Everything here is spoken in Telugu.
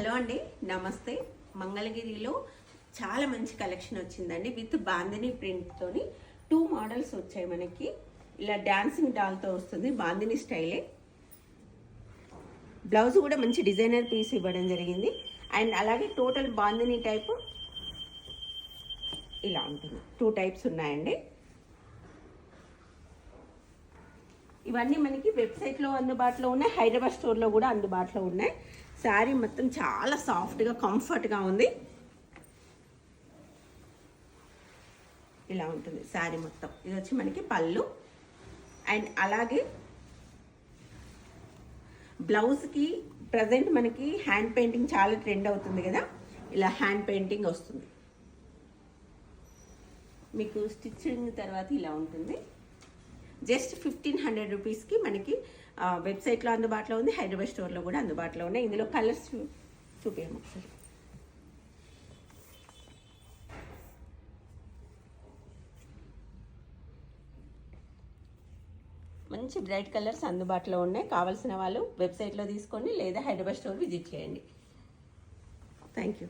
హలో అండి, నమస్తే. మంగళగిరిలో చాలా మంచి కలెక్షన్ వచ్చిందండి. విత్ బాందిని ప్రింట్తోని 2 మోడల్స్ వచ్చాయి మనకి. ఇలా డాన్సింగ్ డాల్తో వస్తుంది, బాందిని స్టైలే. బ్లౌజ్ కూడా మంచి డిజైనర్ పీస్ ఇవ్వడం జరిగింది. అండ్ అలాగే టోటల్ బాందిని టైప్ ఇలా ఉంటుంది. 2 టైప్స్ ఉన్నాయండి. ఇవన్నీ మనకి వెబ్సైట్లో అందుబాటులో ఉన్నాయి, హైదరాబాద్ స్టోర్లో కూడా అందుబాటులో ఉన్నాయి. శారీ మొత్తం చాలా సాఫ్ట్గా కంఫర్ట్గా ఉంది. ఇలా ఉంటుంది శారీ మొత్తం. ఇది వచ్చి మనకి పళ్ళు. అండ్ అలాగే బ్లౌజ్కి ప్రజెంట్ మనకి హ్యాండ్ పెయింటింగ్ చాలా ట్రెండ్ అవుతుంది కదా, ఇలా హ్యాండ్ పెయింటింగ్ వస్తుంది. మీకు స్టిచ్చింగ్ తర్వాత ఇలా ఉంటుంది. జస్ట్ 1500 రూపీస్కి మనకి వెబ్సైట్లో అందుబాటులో ఉంది, హైదరాబాద్ స్టోర్లో కూడా అందుబాటులో ఉన్నాయి. ఇందులో కలర్స్ చూపించాము ఒకసారి. మంచి బ్రైట్ కలర్స్ అందుబాటులో ఉన్నాయి. కావాల్సిన వాళ్ళు వెబ్సైట్లో తీసుకోండి లేదా హైదరాబాద్ స్టోర్ విజిట్ చేయండి. Thank you.